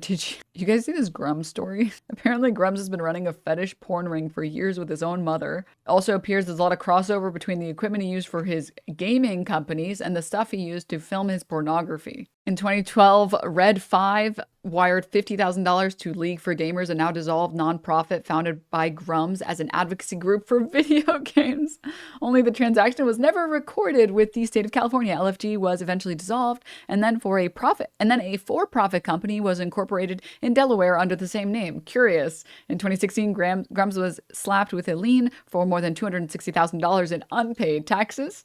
Did you guys see this Grummz story? Apparently Grummz has been running a fetish porn ring for years with his own mother. Also appears there's a lot of crossover between the equipment he used for his gaming companies and the stuff he used to film his pornography. In 2012, Red 5 wired $50,000 to League for Gamers, a now dissolved nonprofit founded by Grummz as an advocacy group for video games. Only the transaction was never recorded with the state of California. LFG was eventually dissolved, and then a for-profit company was incorporated in Delaware under the same name. Curious. In 2016, Grummz was slapped with a lien for more than $260,000 in unpaid taxes.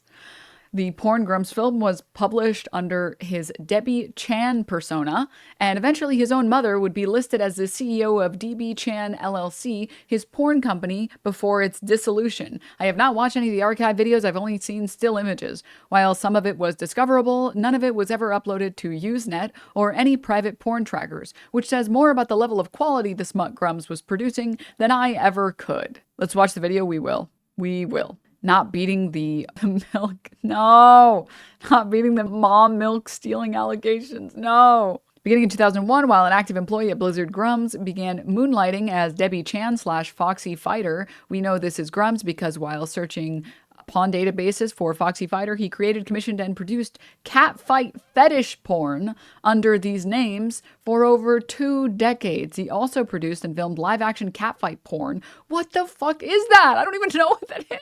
The porn Grummz film was published under his Debbie Chan persona, and eventually his own mother would be listed as the CEO of DB Chan LLC, his porn company, before its dissolution. I have not watched any of the archive videos, I've only seen still images. While some of it was discoverable, none of it was ever uploaded to Usenet or any private porn trackers, which says more about the level of quality the smut Grummz was producing than I ever could. Let's watch the video, we will. We will. Not beating the milk. No. Not beating the mom milk stealing allegations. No. Beginning in 2001, while an active employee at Blizzard, Grummz began moonlighting as Debbie Chan / Foxy Fighter. We know this is Grummz because while searching upon databases for Foxy Fighter, he created, commissioned, and produced catfight fetish porn under these names for over 2 decades. He also produced and filmed live-action catfight porn. What the fuck is that? I don't even know what that is.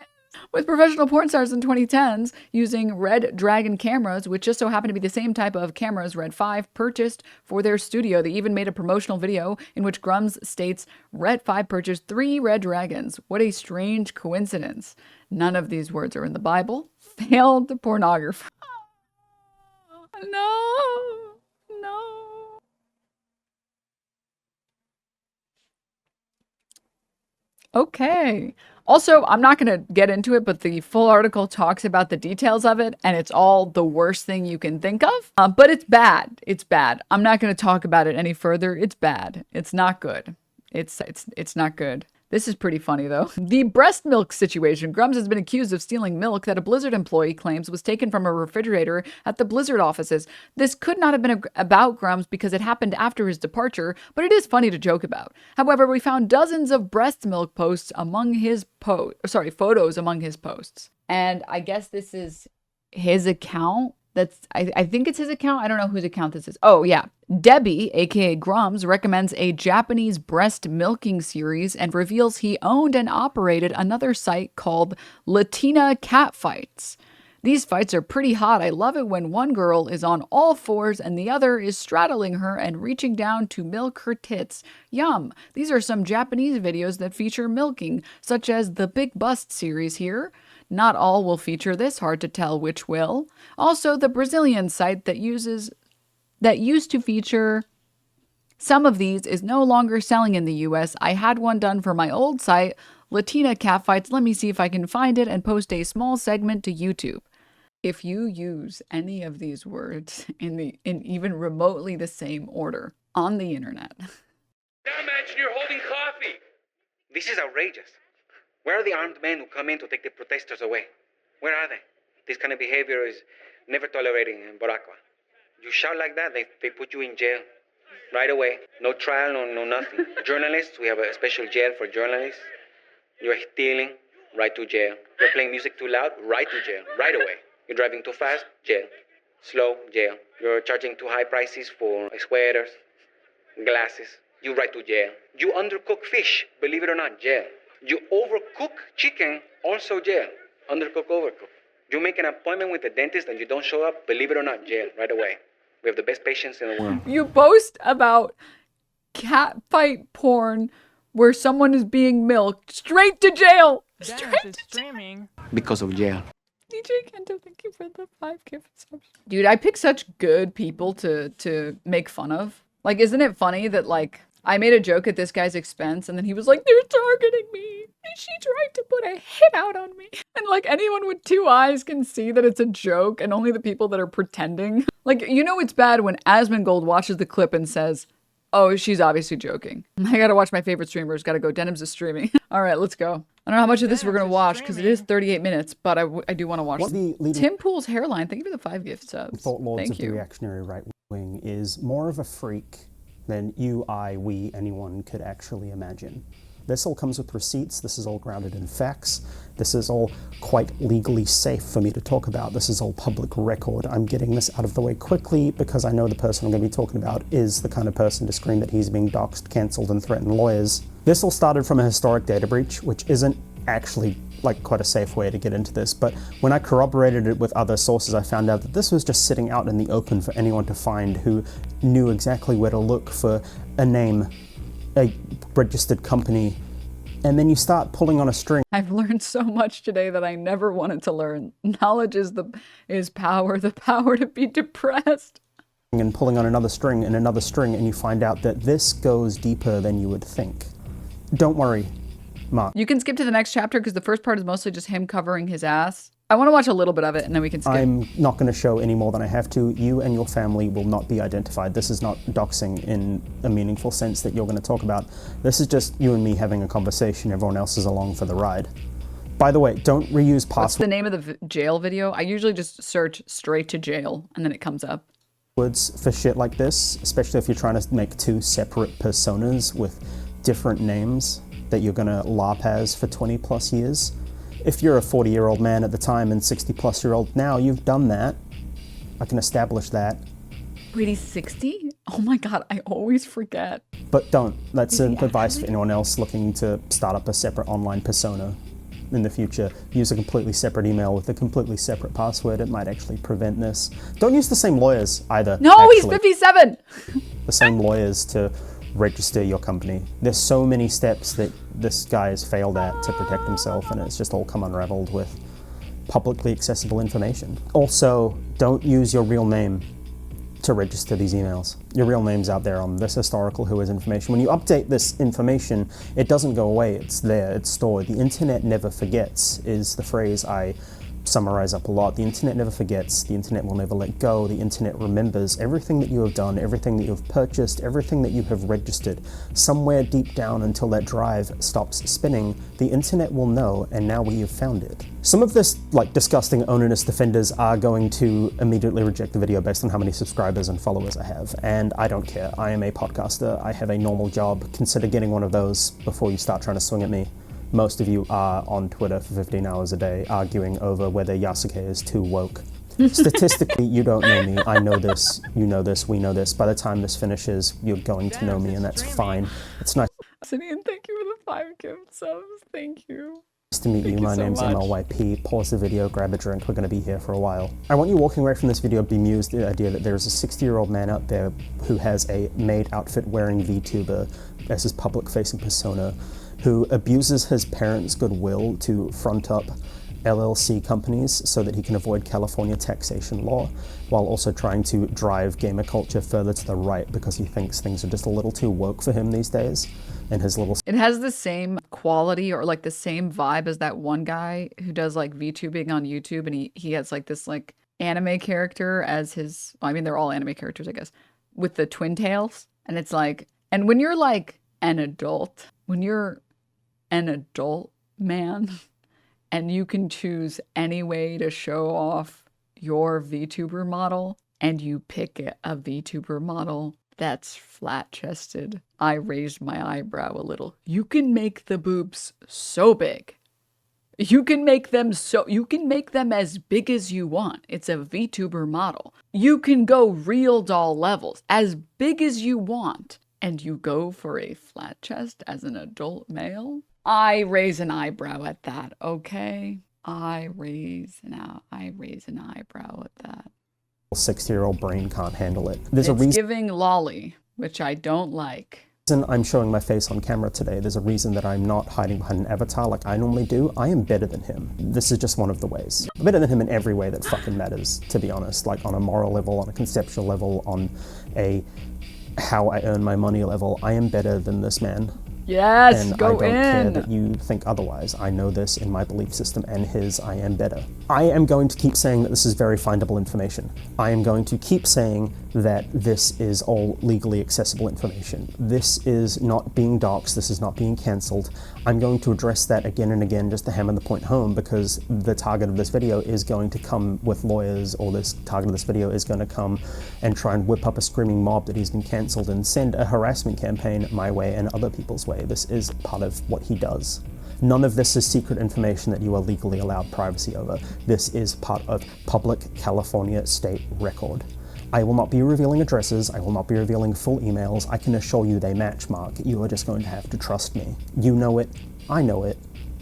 With professional porn stars in 2010s using Red Dragon cameras, which just so happen to be the same type of cameras Red 5 purchased for their studio. They even made a promotional video in which Grummz states Red 5 purchased 3 Red Dragons. What a strange coincidence. None of these words are in the Bible. Failed pornographer. No. No. Okay. Also, I'm not going to get into it, but the full article talks about the details of it, and it's all the worst thing you can think of. But it's bad. It's bad. I'm not going to talk about it any further. It's bad. It's not good. It's not good. This is pretty funny, though. The breast milk situation. Grummz has been accused of stealing milk that a Blizzard employee claims was taken from a refrigerator at the Blizzard offices. This could not have been about Grummz because it happened after his departure, but it is funny to joke about. However, we found dozens of breast milk posts among his photos among his posts. And I guess this is his account. I think it's his account. I don't know whose account this is. Oh, yeah. Debbie, aka Grummz, recommends a Japanese breast milking series and reveals he owned and operated another site called Latina Catfights. These fights are pretty hot. I love it when one girl is on all fours and the other is straddling her and reaching down to milk her tits. Yum. These are some Japanese videos that feature milking, such as the Big Bust series here. Not all will feature this, hard to tell which will. Also, the Brazilian site that used to feature some of these is no longer selling in the US. I had one done for my old site, Latina Catfights. Let me see if I can find it and post a small segment to YouTube. If you use any of these words in even remotely the same order on the internet. Now imagine you're holding coffee. This is outrageous. Where are the armed men who come in to take the protesters away? Where are they? This kind of behavior is never tolerated in Boracua. You shout like that, they put you in jail right away. No trial, no nothing. Journalists, we have a special jail for journalists. You're stealing, right to jail. You're playing music too loud, right to jail, right away. You're driving too fast, jail. Slow, jail. You're charging too high prices for sweaters, glasses. You right to jail. You undercook fish, believe it or not, jail. You overcook chicken, also jail. Undercook, overcook. You make an appointment with the dentist and you don't show up, believe it or not, jail, right away. We have the best patients in the world. You post about catfight porn where someone is being milked, straight to jail. Straight to streaming. Because of jail. DJ Kento, thank you for the 5 gift subs. Dude, I pick such good people to make fun of. Like, isn't it funny that, like, I made a joke at this guy's expense, and then he was like, they're targeting me. And she tried to put a hit out on me. And, like, anyone with 2 eyes can see that it's a joke, and only the people that are pretending. Like, you know it's bad when Asmongold watches the clip and says, oh, she's obviously joking. I gotta watch my favorite streamers. Gotta go. Denims is streaming. All right, let's go. I don't know how much of this we're gonna watch, because it is 38 minutes, but I do want to watch Tim Pool's hairline. Thank you for the 5 gift subs. Thought lords Thank of the reactionary right wing is more of a freak than you, I, we, anyone could actually imagine. This all comes with receipts, this is all grounded in facts, this is all quite legally safe for me to talk about, this is all public record. I'm getting this out of the way quickly because I know the person I'm going to be talking about is the kind of person to scream that he's being doxxed, cancelled, and threaten lawyers. This all started from a historic data breach, which isn't actually like quite a safe way to get into this, but when I corroborated it with other sources, I found out that this was just sitting out in the open for anyone to find who knew exactly where to look for a name, a registered company, and then you start pulling on a string. I've learned so much today that I never wanted to learn. Knowledge is power, the power to be depressed. And pulling on another string and another string, and you find out that this goes deeper than you would think. Don't worry, Mark. You can skip to the next chapter because the first part is mostly just him covering his ass. I want to watch a little bit of it and then we can skip. I'm not going to show any more than I have to. You and your family will not be identified. This is not doxing in a meaningful sense that you're going to talk about. This is just you and me having a conversation. Everyone else is along for the ride. By the way, don't reuse passwords. What's the name of the jail video? I usually just search straight to jail and then it comes up. For shit like this, especially if you're trying to make two separate personas with different names that you're going to LARP as for 20 plus years. If you're a 40-year-old man at the time and 60-plus-year-old now, you've done that. I can establish that. Wait, he's 60? Oh my god, I always forget. But don't. That's advice for anyone else looking to start up a separate online persona in the future. Use a completely separate email with a completely separate password. It might actually prevent this. Don't use the same lawyers either. No, actually. He's 57! The same lawyers to register your company. There's so many steps that this guy has failed at to protect himself, and it's just all come unraveled with publicly accessible information. Also, don't use your real name to register these emails. Your real name's out there on this historical Whois information. When you update this information, it doesn't go away, it's there, it's stored. The internet never forgets is the phrase I summarize up a lot. The internet never forgets, the internet will never let go, the internet remembers everything that you have done, everything that you have purchased, everything that you have registered. Somewhere deep down until that drive stops spinning, the internet will know, and now we have found it. Some of this, like, disgusting onanist defenders are going to immediately reject the video based on how many subscribers and followers I have, and I don't care. I am a podcaster, I have a normal job. Consider getting one of those before you start trying to swing at me. Most of you are on Twitter for 15 hours a day arguing over whether Yasuke is too woke. Statistically, you don't know me. I know this, you know this, we know this. By the time this finishes, you're going to know me, and that's fine. It's nice. Simeon, thank you for the 5 gift subs. Thank you. Nice to meet you. My name's MLYP. Pause the video, grab a drink. We're going to be here for a while. I want you walking away from this video bemused at the idea that there's a 60-year-old man out there who has a maid outfit wearing VTuber as his public-facing persona, who abuses his parents' goodwill to front up LLC companies so that he can avoid California taxation law, while also trying to drive gamer culture further to the right because he thinks things are just a little too woke for him these days. And his little... It has the same quality or like the same vibe as that one guy who does like VTubing on YouTube, and he has like this like anime character as his... Well, I mean, they're all anime characters, I guess, with the twin tails. And it's like... And when you're like an adult, when you're an adult man and you can choose any way to show off your VTuber model and you pick a VTuber model that's flat-chested, I raised my eyebrow a little. You can make the boobs so big. You can make them as big as you want. It's a VTuber model. You can go real doll levels, as big as you want. And you go for a flat chest as an adult male? I raise an eyebrow at that, okay? I raise an eyebrow at that. 60-year-old brain can't handle it. There's a reason. It's giving lolly, which I don't like. I'm showing my face on camera today. There's a reason that I'm not hiding behind an avatar like I normally do. I am better than him. This is just one of the ways. I'm better than him in every way that fucking matters, to be honest. Like on a moral level, on a conceptual level, on a how I earn my money level. I am better than this man. Yes, and I go don't care in. that you think otherwise. I know this in my belief system and his. I am better. I am going to keep saying that this is very findable information. I am going to keep saying that this is all legally accessible information. This is not being doxxed, this is not being cancelled. I'm going to address that again and again just to hammer the point home, because the target of this video is going to come with lawyers, or this target of this video is going to come and try and whip up a screaming mob that he's been cancelled and send a harassment campaign my way and other people's way. This is part of what he does. None of this is secret information that you are legally allowed privacy over. This is part of public California state record. I will not be revealing addresses, I will not be revealing full emails. I can assure you they match, Mark. You are just going to have to trust me. You know it, I know it,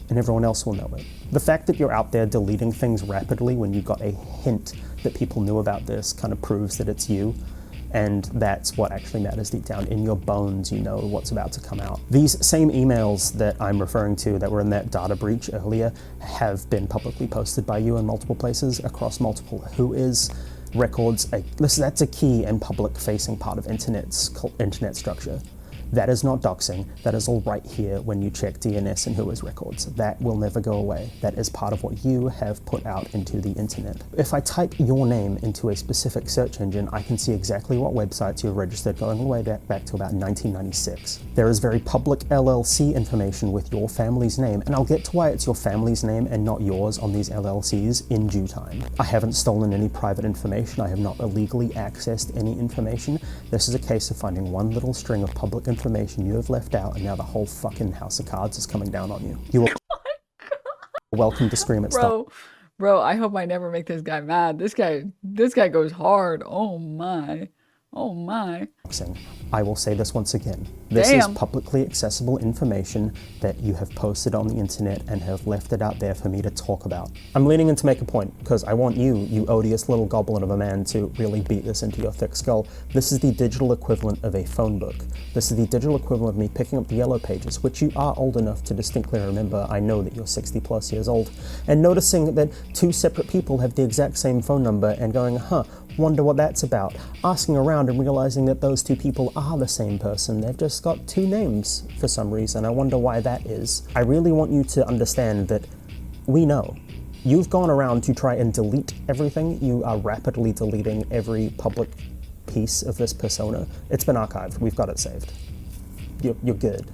and everyone else will know it. The fact that you're out there deleting things rapidly when you got a hint that people knew about this kind of proves that it's you. And that's what actually matters deep down. In your bones, you know what's about to come out. These same emails that I'm referring to that were in that data breach earlier have been publicly posted by you in multiple places across multiple whois records. Listen, that's a key and public-facing part of internet structure. That is not doxing. That is all right here when you check DNS and whois records. That will never go away. That is part of what you have put out into the internet. If I type your name into a specific search engine, I can see exactly what websites you've registered going all the way back to about 1996. There is very public LLC information with your family's name, and I'll get to why it's your family's name and not yours on these LLCs in due time. I haven't stolen any private information. I have not illegally accessed any information. This is a case of finding one little string of public information you have left out, and now the whole fucking house of cards is coming down on you. You are welcome to scream at stuff. Bro, I hope I never make this guy mad. This guy goes hard. Oh my. Oh my. I will say this once again. This is publicly accessible information that you have posted on the internet and have left it out there for me to talk about. I'm leaning in to make a point because I want you odious little goblin of a man, to really beat this into your thick skull. This is the digital equivalent of a phone book. This is the digital equivalent of me picking up the Yellow Pages, which you are old enough to distinctly remember. I know that you're 60 plus years old, and noticing that two separate people have the exact same phone number and going, wonder what that's about. Asking around and realizing that those two people are the same person. They've just got two names for some reason. I wonder why that is. I really want you to understand that we know. You've gone around to try and delete everything. You are rapidly deleting every public piece of this persona. It's been archived. We've got it saved. You're good.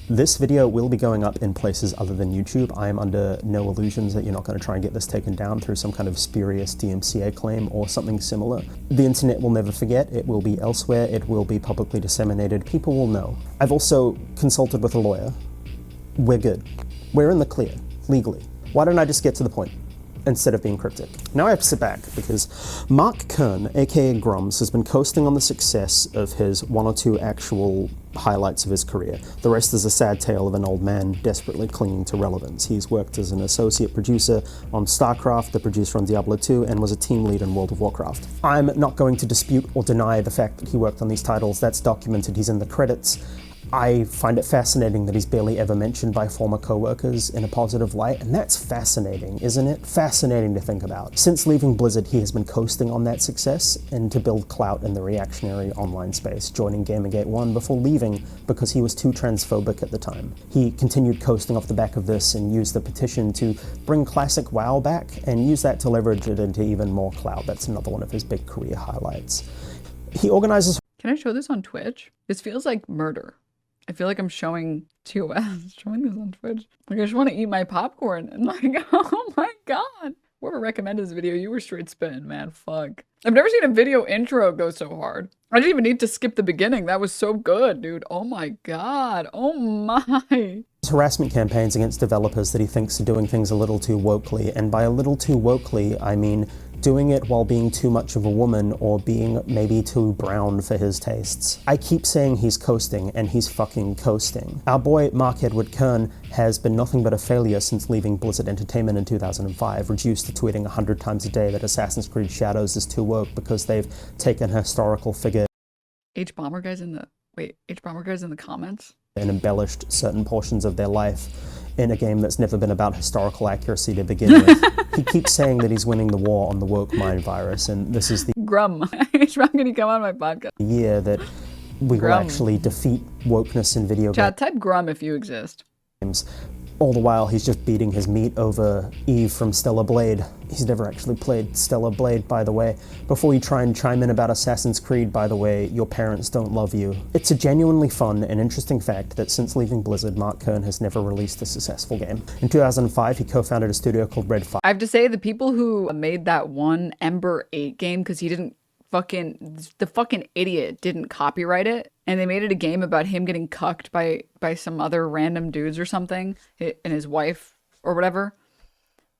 This video will be going up in places other than YouTube. I am under no illusions that you're not going to try and get this taken down through some kind of spurious DMCA claim or something similar. The internet will never forget. It will be elsewhere. It will be publicly disseminated. People will know. I've also consulted with a lawyer. We're good. We're in the clear, legally. Why don't I just get to the point instead of being cryptic? Now I have to sit back because Mark Kern, aka Grummz, has been coasting on the success of his one or two actual highlights of his career. The rest is a sad tale of an old man desperately clinging to relevance. He's worked as an associate producer on StarCraft, the producer on Diablo 2, and was a team lead in World of Warcraft. I'm not going to dispute or deny the fact that he worked on these titles. That's documented. He's in the credits. I find it fascinating that he's barely ever mentioned by former co-workers in a positive light, and that's fascinating, isn't it? Fascinating to think about. Since leaving Blizzard, he has been coasting on that success and to build clout in the reactionary online space, joining Gamergate 1 before leaving because he was too transphobic at the time. He continued coasting off the back of this and used the petition to bring classic WoW back and use that to leverage it into even more clout. That's another one of his big career highlights. He organizes... Can I show this on Twitch? This feels like murder. I feel like I'm showing TOS, showing this on Twitch. Like, I just want to eat my popcorn and like, oh my god. Whoever recommended this video, you were straight spitting, man. Fuck. I've never seen a video intro go so hard. I didn't even need to skip the beginning. That was so good, dude. Oh my god. Oh my. Harassment campaigns against developers that he thinks are doing things a little too wokely, and by a little too wokely, I mean doing it while being too much of a woman or being maybe too brown for his tastes. I keep saying he's coasting, and he's fucking coasting. Our boy Mark Edward Kern has been nothing but a failure since leaving Blizzard Entertainment in 2005, reduced to tweeting 100 times a day that Assassin's Creed Shadows is too woke because they've taken a historical figure H-Bomber guy's in the comments? and embellished certain portions of their life in a game that's never been about historical accuracy to begin with. He keeps saying that he's winning the war on the woke mind virus, and this is the H-Bomber, can you come on my podcast? year that We will Grum. actually defeat wokeness in video Chat, type Grum if you exist. games. All the while, he's just beating his meat over Eve from Stellar Blade. He's never actually played Stellar Blade, by the way. Before you try and chime in about Assassin's Creed, by the way, your parents don't love you. It's a genuinely fun and interesting fact that since leaving Blizzard, Mark Kern has never released a successful game. In 2005, he co-founded a studio called Red Fire. I have to say, the people who made that one Ember 8 game, because the fucking idiot didn't copyright it, and they made it a game about him getting cucked by some other random dudes or something, and his wife or whatever.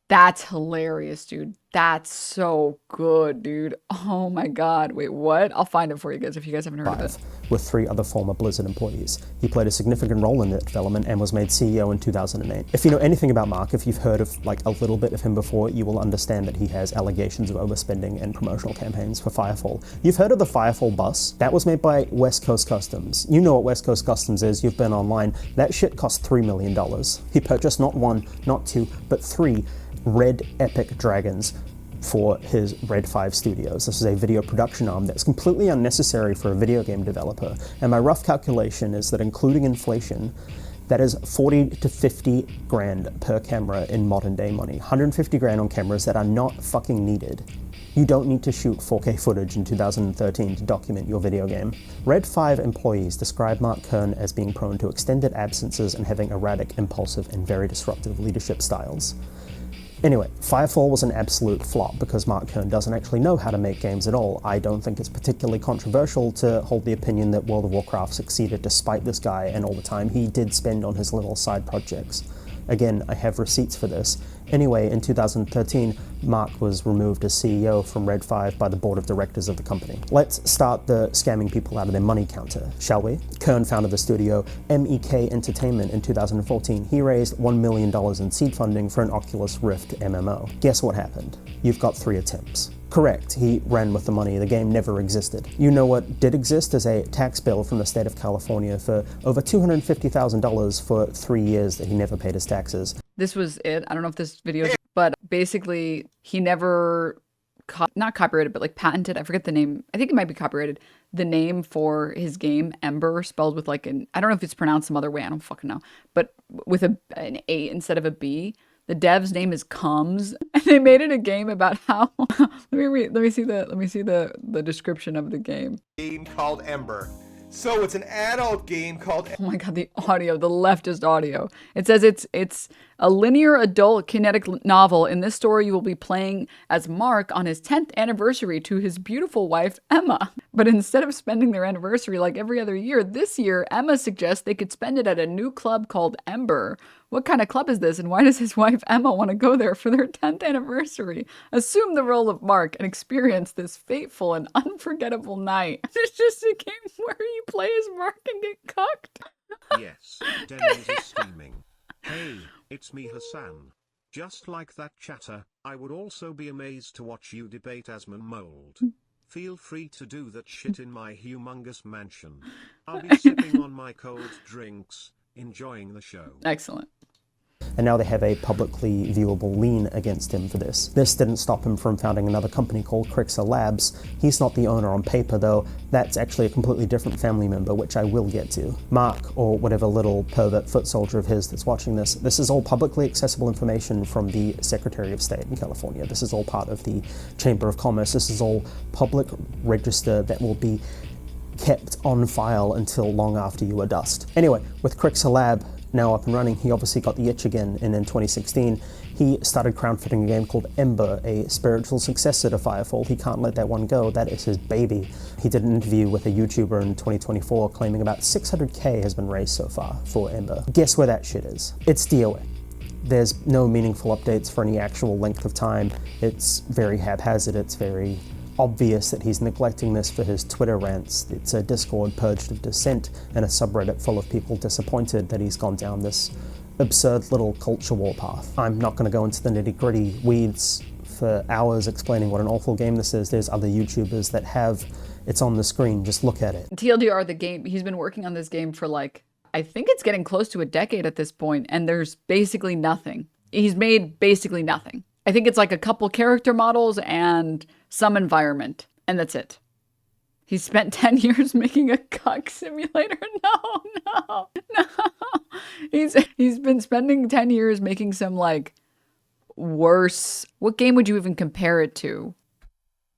That's hilarious, dude. That's so good, dude. Oh my god. Wait, what? I'll find it for you guys if you guys haven't heard of it. With 3 other former Blizzard employees. He played a significant role in the development and was made CEO in 2008. If you know anything about Mark, if you've heard of like a little bit of him before, you will understand that he has allegations of overspending and promotional campaigns for Firefall. You've heard of the Firefall bus? That was made by West Coast Customs. You know what West Coast Customs is, you've been online. That shit cost $3 million. He purchased not 1, not 2, but 3 Red Epic Dragons for his Red 5 Studios. This is a video production arm that's completely unnecessary for a video game developer, and my rough calculation is that including inflation, that is 40 to 50 grand per camera in modern day money. 150 grand on cameras that are not fucking needed. You don't need to shoot 4K footage in 2013 to document your video game. Red 5 employees describe Mark Kern as being prone to extended absences and having erratic, impulsive, and very disruptive leadership styles. Anyway, Firefall was an absolute flop because Mark Kern doesn't actually know how to make games at all. I don't think it's particularly controversial to hold the opinion that World of Warcraft succeeded despite this guy and all the time he did spend on his little side projects. Again, I have receipts for this. Anyway, in 2013, Mark was removed as CEO from Red 5 by the board of directors of the company. Let's start the scamming people out of their money counter, shall we? Kern founded the studio MEK Entertainment in 2014. He raised $1 million in seed funding for an Oculus Rift MMO. Guess what happened? You've got 3 attempts. Correct, he ran with the money. The game never existed. You know what did exist is a tax bill from the state of California for over $250,000 for 3 years that he never paid his taxes. This was it. I don't know if this video, but basically he never, not copyrighted, but like patented. I forget the name. I think it might be copyrighted. The name for his game, Ember, spelled with like I don't know if it's pronounced some other way. I don't fucking know. But with an A instead of a B. The dev's name is Grummz, and they made it a game about how. Let me see the description of the game. Game called Ember. So it's an adult game called. Oh my god, the audio, the leftist audio. It says it's a linear adult kinetic novel. In this story, you will be playing as Mark on his 10th anniversary to his beautiful wife, Emma. But instead of spending their anniversary like every other year, this year, Emma suggests they could spend it at a new club called Ember. What kind of club is this, and why does his wife Emma want to go there for their 10th anniversary? Assume the role of Mark and experience this fateful and unforgettable night. It's just a game where you play as Mark and get cucked. Yes, Denims is streaming. Hey, it's me Hassan. Just like that chatter, I would also be amazed to watch you debate Asmon Mold. Feel free to do that shit in my humongous mansion. I'll be sipping on my cold drinks, enjoying the show. Excellent. And now they have a publicly viewable lien against him for this. This didn't stop him from founding another company called Crixer Labs. He's not the owner on paper though. That's actually a completely different family member, which I will get to. Mark, or whatever little pervert foot soldier of his that's watching this, this is all publicly accessible information from the Secretary of State in California. This is all part of the Chamber of Commerce. This is all public register that will be kept on file until long after you are dust. Anyway, with Crixer Lab now up and running, he obviously got the itch again, and in 2016 he started crowdfunding a game called Ember, a spiritual successor to Firefall. He can't let that one go. That is his baby. He did an interview with a YouTuber in 2024 claiming about 600k has been raised so far for Ember. Guess where that shit is? It's DOA. There's no meaningful updates for any actual length of time. It's very haphazard. It's very obvious that he's neglecting this for his Twitter rants. It's a Discord purged of dissent and a subreddit full of people disappointed that he's gone down this absurd little culture war path. I'm not going to go into the nitty-gritty weeds for hours explaining what an awful game this is. There's other YouTubers that have. It's on the screen, just look at it. TLDR, the game, he's been working on this game for like, I think it's getting close to a decade at this point, and there's basically nothing. He's made basically nothing. I think it's like a couple character models and some environment, and that's it. He spent 10 years making a cuck simulator. No. He's been spending 10 years making some like worse. What game would you even compare it to?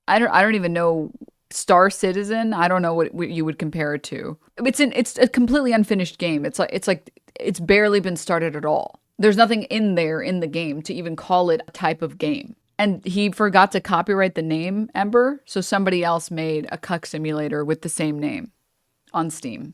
I don't even know. Star Citizen? I don't know what you would compare it to. It's a completely unfinished game. It's barely been started at all. There's nothing in there in the game to even call it a type of game. And he forgot to copyright the name Ember, so somebody else made a cuck simulator with the same name on Steam.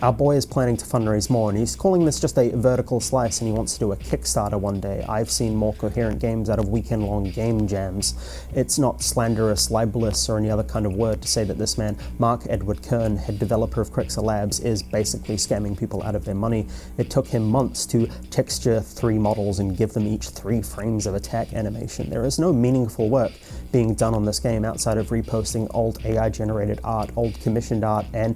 Our boy is planning to fundraise more, and he's calling this just a vertical slice, and he wants to do a Kickstarter one day. I've seen more coherent games out of weekend-long game jams. It's not slanderous, libelous, or any other kind of word to say that this man, Mark Edward Kern, head developer of Crixer Labs, is basically scamming people out of their money. It took him months to texture 3 models and give them each 3 frames of attack animation. There is no meaningful work being done on this game outside of reposting old AI-generated art, old commissioned art, and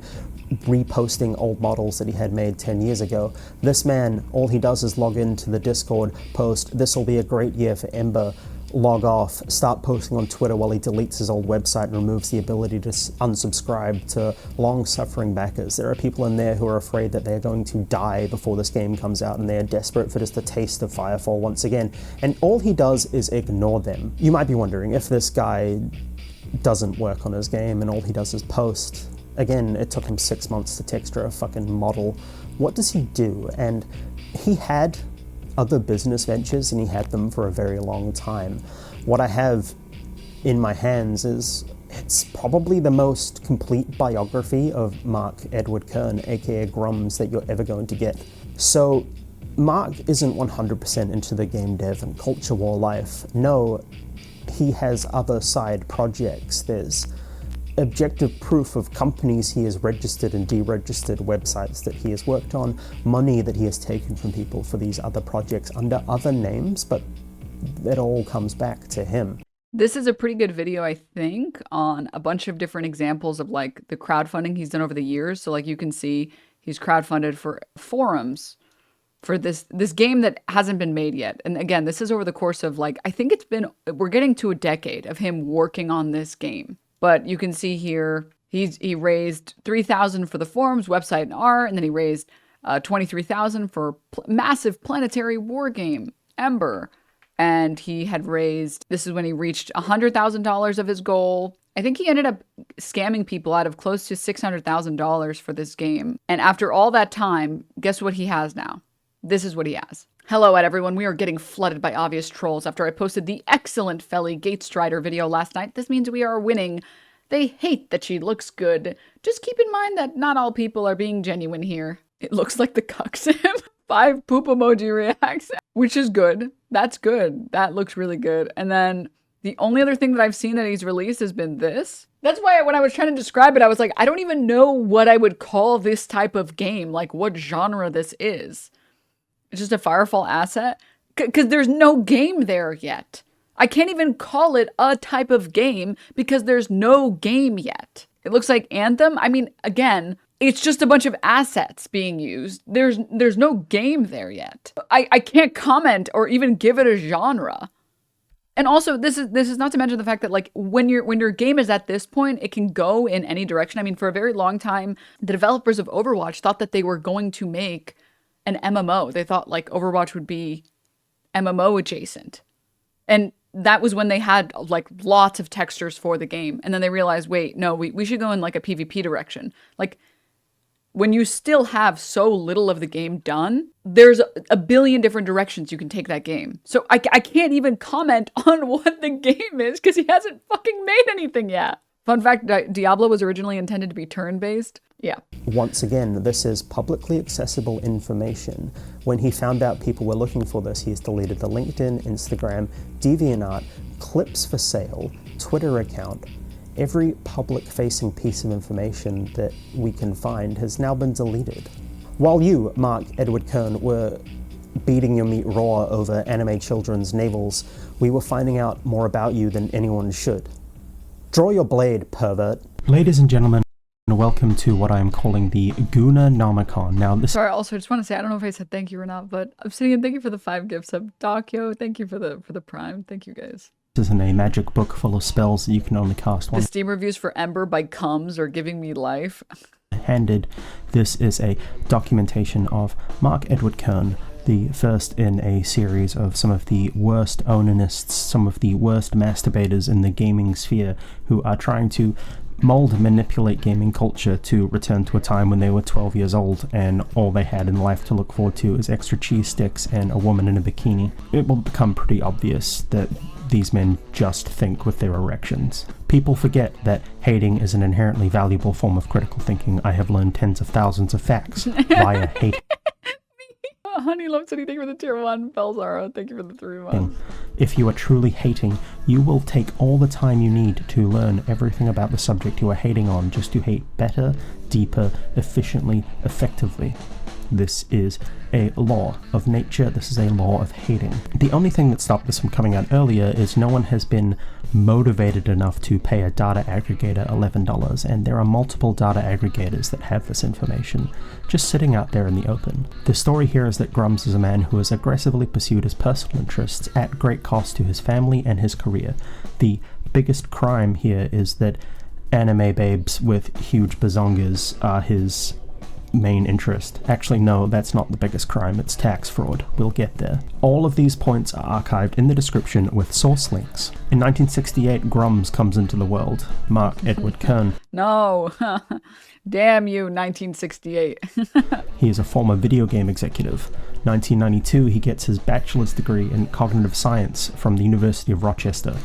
reposting old models that he had made 10 years ago. This man, all he does is log into the Discord, post, "This will be a great year for Ember," log off, start posting on Twitter while he deletes his old website and removes the ability to unsubscribe to long-suffering backers. There are people in there who are afraid that they're going to die before this game comes out, and they are desperate for just a taste of Firefall once again, and all he does is ignore them. You might be wondering, if this guy doesn't work on his game and all he does is post, again, it took him 6 months to texture a fucking model, what does he do? And he had other business ventures, and he had them for a very long time. What I have in my hands is, it's probably the most complete biography of Mark Edward Kern, aka Grummz, that you're ever going to get. So Mark isn't 100% into the game dev and culture war life. No, he has other side projects. There's objective proof of companies he has registered and deregistered, websites that he has worked on, money that he has taken from people for these other projects under other names, but it all comes back to him. This is a pretty good video, I think, on a bunch of different examples of like the crowdfunding he's done over the years. So like you can see he's crowdfunded for forums for this game that hasn't been made yet. And again, this is over the course of like, I think we're getting to a decade of him working on this game. But you can see here, he raised $3,000 for the forums, website, and art, and then he raised $23,000 for massive planetary war game, Ember. And he had raised, this is when he reached $100,000 of his goal. I think he ended up scamming people out of close to $600,000 for this game. And after all that time, guess what he has now? This is what he has. Hello, everyone. We are getting flooded by obvious trolls after I posted the excellent Felly Gatestrider video last night. This means we are winning. They hate that she looks good. Just keep in mind that not all people are being genuine here. It looks like the cuck sim. 5 poop emoji reacts, which is good. That's good. That looks really good. And then the only other thing that I've seen that he's released has been this. That's why when I was trying to describe it, I was like, I don't even know what I would call this type of game, like what genre this is. It's just a Firefall asset? Because there's no game there yet. I can't even call it a type of game because there's no game yet. It looks like Anthem. I mean, again, it's just a bunch of assets being used. There's no game there yet. I can't comment or even give it a genre. And also, this is not to mention the fact that like when your game is at this point, it can go in any direction. I mean, for a very long time, the developers of Overwatch thought that they were going to make an MMO. They thought like Overwatch would be MMO adjacent. And that was when they had like lots of textures for the game. And then they realized, wait, no, we should go in like a PvP direction. Like when you still have so little of the game done, there's a billion different directions you can take that game. So I can't even comment on what the game is because he hasn't fucking made anything yet. Fun fact, Diablo was originally intended to be turn-based. Yeah. Once again, this is publicly accessible information. When he found out people were looking for this, he's deleted the LinkedIn, Instagram, DeviantArt, clips for sale, Twitter account. Every public-facing piece of information that we can find has now been deleted. While you, Mark Edward Kern, were beating your meat raw over anime children's navels, we were finding out more about you than anyone should. Draw your blade, pervert. Ladies and gentlemen, welcome to what I am calling the Goonernomicon. Now, this. Sorry, also, I just want to say, I don't know if I said thank you or not, but I'm sitting and thank you for the 5 gifts sub. Dakyo, thank you for the Prime. Thank you, guys. isn't a magic book full of spells that you can only cast The one Steam reviews for Ember by Cums are giving me life. handed. This is a documentation of Mark Edward Kern, the first in a series of some of the worst onanists, some of the worst masturbators in the gaming sphere, who are trying to mold and manipulate gaming culture to return to a time when they were 12 years old and all they had in life to look forward to is extra cheese sticks and a woman in a bikini. It will become pretty obvious that these men just think with their erections. People forget that hating is an inherently valuable form of critical thinking. I have learned tens of thousands of facts via hate. Honey Love City, thank you for the tier 1. Belzara, thank you for the 3 months. If you are truly hating, you will take all the time you need to learn everything about the subject you are hating on just to hate better, deeper, efficiently, effectively. This is a law of nature. This is a law of hating. The only thing that stopped this from coming out earlier is no one has been motivated enough to pay a data aggregator $11, and there are multiple data aggregators that have this information just sitting out there in the open. The story here is that Grummz is a man who has aggressively pursued his personal interests at great cost to his family and his career. The biggest crime here is that anime babes with huge bazongas are his main interest. Actually, no, that's not the biggest crime, it's tax fraud. We'll get there. All of these points are archived in the description with source links. In 1968, Grummz comes into the world. Mark Edward Kern. No. Damn you, 1968. He is a former video game executive. 1992, he gets his bachelor's degree in cognitive science from the University of Rochester.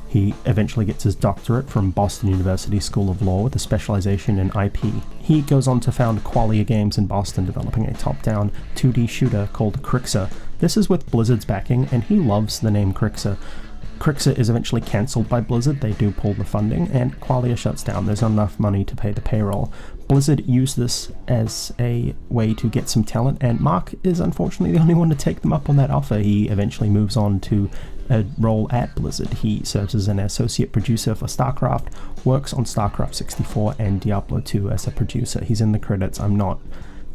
He eventually gets his doctorate from Boston University School of Law with a specialization in IP. He goes on to found Qualia Games in Boston, developing a top-down 2D shooter called Crixer. This is with Blizzard's backing, and he loves the name Crixer. Crixer is eventually cancelled by Blizzard, they do pull the funding, and Qualia shuts down. There's not enough money to pay the payroll. Blizzard used this as a way to get some talent, and Mark is unfortunately the only one to take them up on that offer. He eventually moves on to a role at Blizzard. He serves as an associate producer for StarCraft, works on StarCraft 64 and Diablo 2 as a producer. He's in the credits. I'm not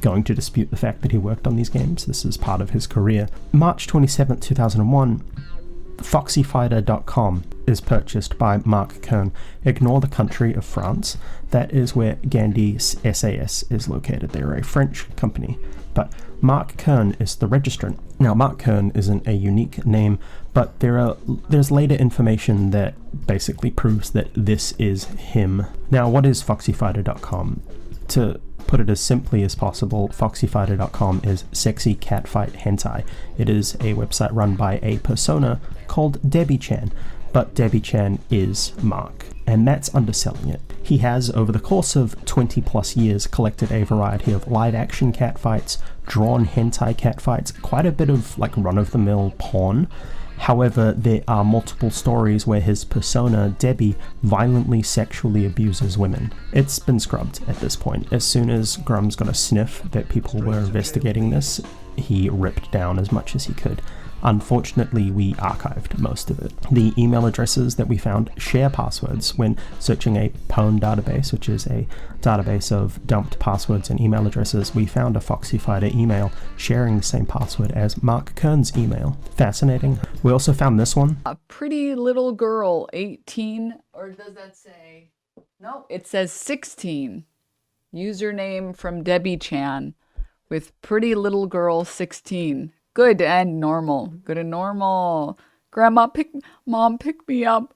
going to dispute the fact that he worked on these games. This is part of his career. March 27, 2001, FoxyFighter.com is purchased by Mark Kern. Ignore the country of France. That is where Gandhi SAS is located. They're a French company. But Mark Kern is the registrant. Now, Mark Kern isn't a unique name, but there's later information that basically proves that this is him. Now, what is FoxyFighter.com? To put it as simply as possible, FoxyFighter.com is sexy catfight hentai. It is a website run by a persona called Debbie Chan, but Debbie Chan is Mark, and that's underselling it. He has, over the course of 20 plus years, collected a variety of live-action catfights, drawn hentai catfights, quite a bit of like run-of-the-mill porn. However, there are multiple stories where his persona, Debbie, violently sexually abuses women. It's been scrubbed at this point. As soon as Grummz got a sniff that people were investigating this, he ripped down as much as he could. Unfortunately, we archived most of it. The email addresses that we found share passwords when searching a pwn database, which is a database of dumped passwords and email addresses. We found a Foxy Fighter email sharing the same password as Mark Kern's email. Fascinating. We also found this one. A pretty little girl, 18, or does that say? No, it says 16. Username from Debbie Chan with pretty little girl 16. Good and normal. Good and normal. Grandma, Mom, pick me up.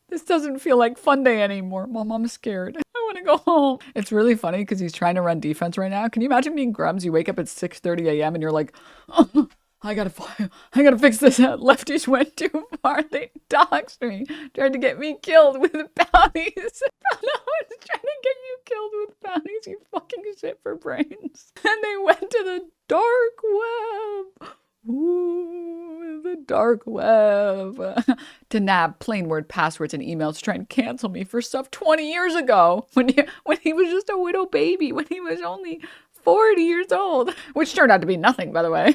This doesn't feel like fun day anymore. Mom, I'm scared. I want to go home. It's really funny because he's trying to run defense right now. Can you imagine being Grummz? You wake up at 6:30 a.m. and you're like, oh, I gotta fix this. Lefties went too far. They doxed me. Tried to get me killed with bounties. No one's trying to get you killed with bounties. You fucking shit for brains. And they went to the dark web. Ooh, the dark web. To nab plain word passwords and emails to try and cancel me for stuff 20 years ago when he was just a widow baby, when he was only 40 years old, which turned out to be nothing, by the way.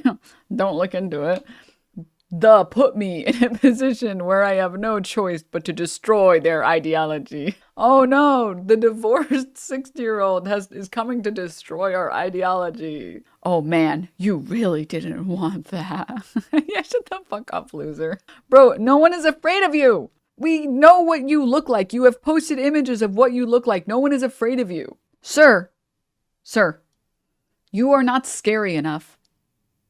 Don't look into it. put me in a position where I have no choice but to destroy their ideology. Oh no, the divorced 60-year-old is coming to destroy our ideology. Oh man, you really didn't want that. Yeah, shut the fuck up, loser. Bro, no one is afraid of you. We know what you look like. You have posted images of what you look like. No one is afraid of you. Sir, you are not scary enough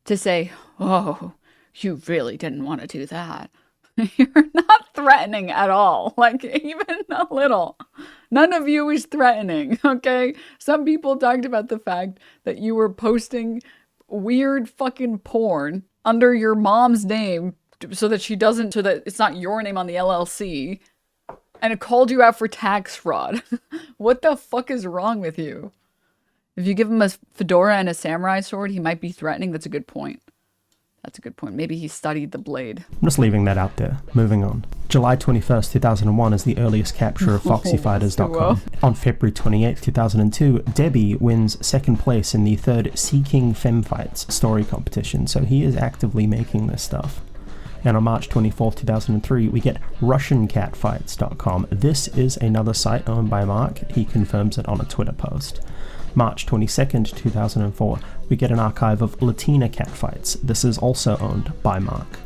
to say, oh, you really didn't want to do that. You're not threatening at all. Like, even a little. None of you is threatening, okay? Some people talked about the fact that you were posting weird fucking porn under your mom's name so that it's not your name on the LLC, and it called you out for tax fraud. What the fuck is wrong with you? If you give him a fedora and a samurai sword, he might be threatening. That's a good point. Maybe he studied the blade. I'm just leaving that out there. Moving on. July 21st, 2001 is the earliest capture of FoxyFighters.com. On February 28th, 2002, Debbie wins second place in the third Seeking Femfights story competition, so he is actively making this stuff. And on March 24th, 2003, we get RussianCatfights.com. This is another site owned by Mark. He confirms it on a Twitter post. March 22nd, 2004, we get an archive of Latina catfights. This is also owned by Mark.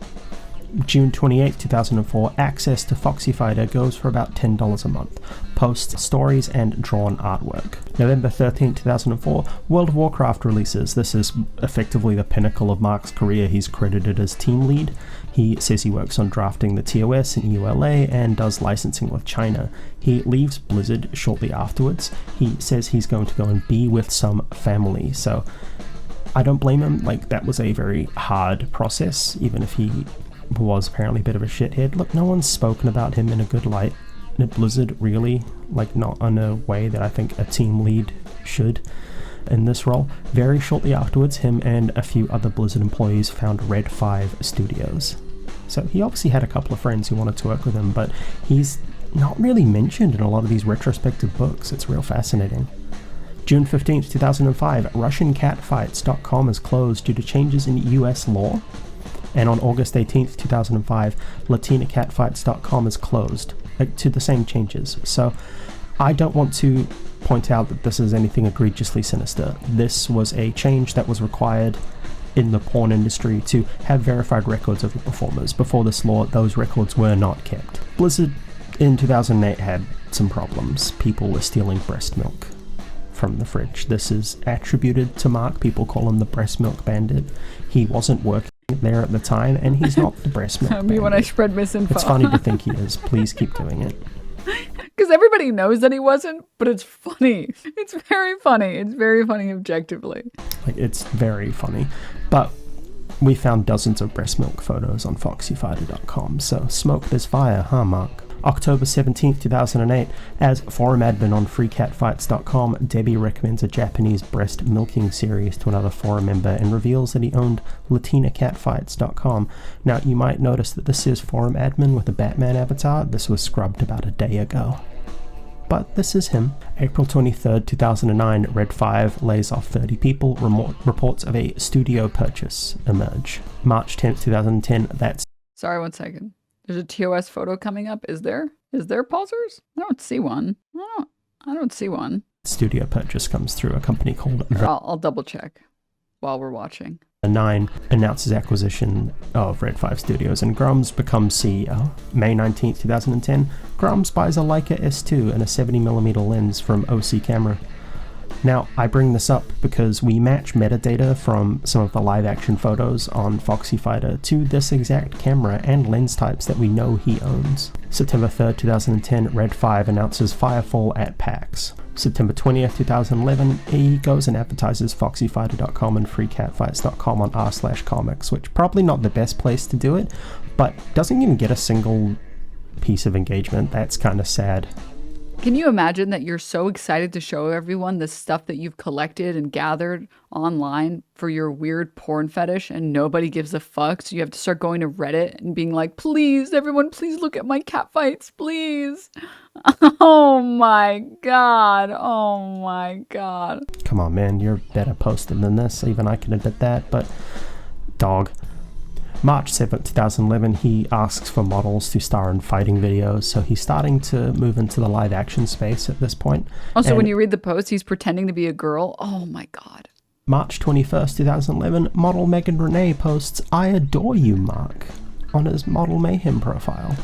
June 28, 2004, access to Foxy Fighter goes for about $10 a month. Posts stories and drawn artwork. November 13, 2004, World of Warcraft releases. This is effectively the pinnacle of Mark's career. He's credited as team lead. He says he works on drafting the TOS in ULA and does licensing with China. He leaves Blizzard shortly afterwards. He says he's going to go and be with some family. So I don't blame him. Like, that was a very hard process, even if he was apparently a bit of a shithead. Look, no one's spoken about him in a good light at Blizzard, really. Like, not in a way that I think a team lead should in this role. Very shortly afterwards, him and a few other Blizzard employees found Red 5 Studios. So he obviously had a couple of friends who wanted to work with him, but he's not really mentioned in a lot of these retrospective books. It's real fascinating. June 15th, 2005, RussianCatfights.com is closed due to changes in US law. And on August 18th, 2005, LatinaCatfights.com is closed, to the same changes. So I don't want to point out that this is anything egregiously sinister. This was a change that was required in the porn industry to have verified records of the performers. Before this law, those records were not kept. Blizzard in 2008 had some problems. People were stealing breast milk from the fridge. This is attributed to Mark. People call him the breast milk bandit. He wasn't working there at the time, and he's not the breast milk bandit. When I spread misinfo. It's funny to think he is. Please keep doing it. Because everybody knows that he wasn't, but it's funny. It's very funny. It's very funny objectively. Like, it's very funny. But we found dozens of breast milk photos on FoxyFighter.com, so smoke there's fire, huh, Mark? October 17th, 2008, as forum admin on FreeCatfights.com, Debbie recommends a Japanese breast milking series to another forum member and reveals that he owned LatinaCatfights.com. Now, you might notice that this is forum admin with a Batman avatar. This was scrubbed about a day ago. But this is him. April 23rd, 2009, Red 5 lays off 30 people. Reports of a studio purchase emerge. March 10th, 2010, that's... Sorry, 1 second. There's a TOS photo coming up. Is there? Is there pausers? I don't see one. I don't see one. Studio purchase comes through a company called... I'll double check while we're watching. 9 announces acquisition of Red 5 Studios, and Grummz becomes CEO. May 19th, 2010, Grummz buys a Leica S2 and a 70mm lens from OC Camera. Now, I bring this up because we match metadata from some of the live action photos on Foxy Fighter to this exact camera and lens types that we know he owns. September 3rd, 2010, Red 5 announces Firefall at PAX. September 20th, 2011, he goes and advertises FoxyFighter.com and FreeCatfights.com on r/comics, which probably not the best place to do it, but doesn't even get a single piece of engagement. That's kind of sad. Can you imagine that you're so excited to show everyone the stuff that you've collected and gathered online for your weird porn fetish and nobody gives a fuck? So you have to start going to Reddit and being like, please, everyone, please look at my catfights, please. Oh my God. Oh my God. Come on, man, you're better posted than this. Even I can admit that, but dog. March 7th, 2011, he asks for models to star in fighting videos, so he's starting to move into the live action space at this point. Also, when you read the post, he's pretending to be a girl. Oh my god. March 21st, 2011, model Megan Renee posts, "I adore you, Mark," on his Model Mayhem profile.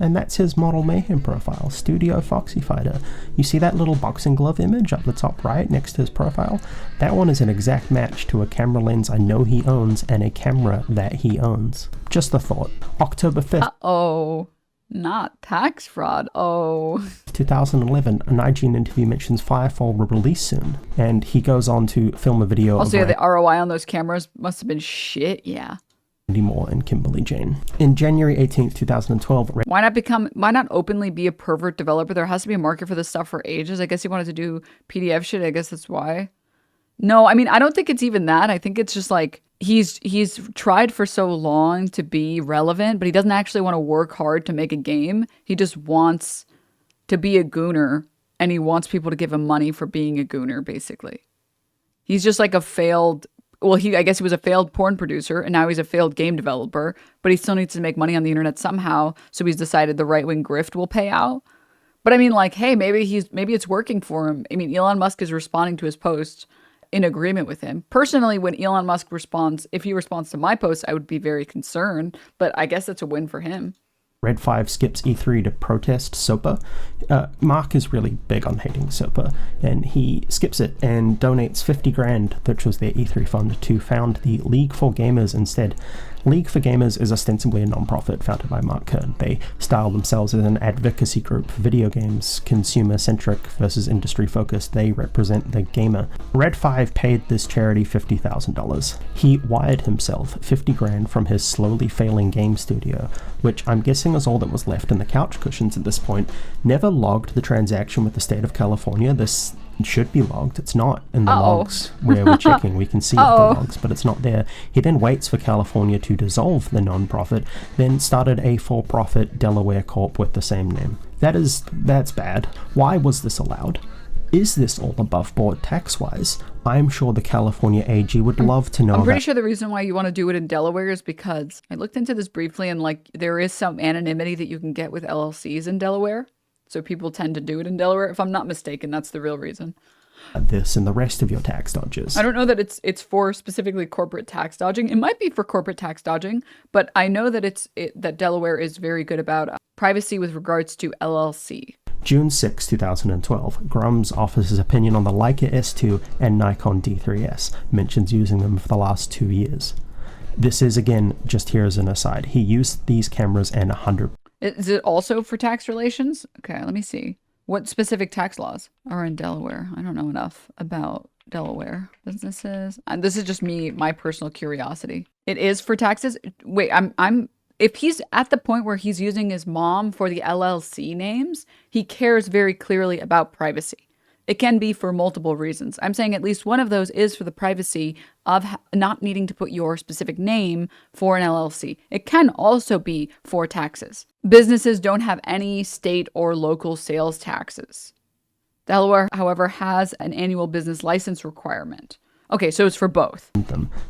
And that's his Model Mayhem profile, Studio Foxy Fighter. You see that little boxing glove image up the top right next to his profile? That one is an exact match to a camera lens I know he owns and a camera that he owns. Just a thought. October 5th. Uh-oh. Not tax fraud. Oh. 2011, an IGN interview mentions Firefall will release soon. And he goes on to film a video Also, of yeah, the ROI on those cameras must have been shit, yeah. Randy Moore and Kimberly Jane. In January 18th, 2012, Why not openly be a pervert developer? There has to be a market for this stuff for ages. I guess he wanted to do PDF shit. I guess that's why. No, I mean, I don't think it's even that. I think it's just like he's tried for so long to be relevant, but he doesn't actually want to work hard to make a game. He just wants to be a gooner, and he wants people to give him money for being a gooner, basically. He's just like a failed... Well, I guess he was a failed porn producer, and now he's a failed game developer, but he still needs to make money on the internet somehow, so he's decided the right-wing grift will pay out. But I mean, like, hey, maybe it's working for him. I mean, Elon Musk is responding to his posts in agreement with him. Personally, when Elon Musk responds, if he responds to my posts, I would be very concerned, but I guess it's a win for him. Red 5 skips E3 to protest SOPA. Mark is really big on hating SOPA, and he skips it and donates 50 grand, which was their E3 fund, to found the League for Gamers instead. League for Gamers is ostensibly a non-profit founded by Mark Kern. They style themselves as an advocacy group for video games, consumer-centric versus industry-focused. They represent the gamer. Red 5 paid this charity $50,000. He wired himself 50 grand from his slowly failing game studio, which I'm guessing is all that was left in the couch cushions at this point. Never logged the transaction with the state of California. This should be logged. It's not in the logs where we're checking. We can see the logs, but it's not there. He then waits for California to dissolve the non-profit, then started a for-profit Delaware Corp with the same name. That's bad. Why was this allowed? Is this all above board tax-wise? I'm sure the California AG would love to know. I'm pretty sure the reason why you want to do it in Delaware is because I looked into this briefly, and like there is some anonymity that you can get with LLCs in Delaware. So people tend to do it in Delaware. If I'm not mistaken, that's the real reason. This and the rest of your tax dodges. I don't know that it's for specifically corporate tax dodging. It might be for corporate tax dodging, but I know that that Delaware is very good about privacy with regards to LLC. June 6, 2012, Grummz offers his opinion on the Leica S2 and Nikon D3S, mentions using them for the last 2 years. This is, again, just here as an aside, he used these cameras and 100... Is it also for tax relations? Okay, let me see. What specific tax laws are in Delaware? I don't know enough about Delaware businesses. And this is just my personal curiosity. It is for taxes. Wait, if he's at the point where he's using his mom for the LLC names, he cares very clearly about privacy. It can be for multiple reasons. I'm saying at least one of those is for the privacy of not needing to put your specific name for an LLC. It can also be for taxes. Businesses don't have any state or local sales taxes. Delaware, however, has an annual business license requirement. Okay, so it's for both.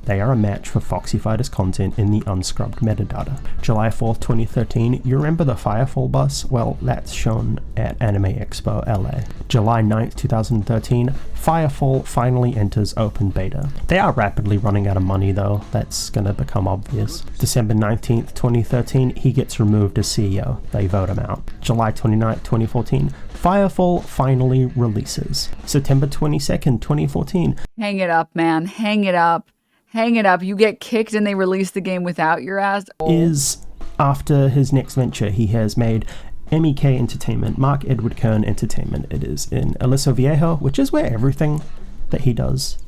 They are a match for Foxy Fighter's content in the unscrubbed metadata. July 4th, 2013, you remember the Firefall bus? Well, that's shown at Anime Expo LA. July 9th, 2013, Firefall finally enters open beta. They are rapidly running out of money though, that's gonna become obvious. December 19th, 2013, he gets removed as CEO. They vote him out. July 29th, 2014, Firefall finally releases. September 22nd, 2014. Hang it up, man. Hang it up. Hang it up. You get kicked and they release the game without your ass. Is after his next venture, he has made MEK Entertainment, Mark Edward Kern Entertainment. It is in Aliso Viejo, which is where everything that he does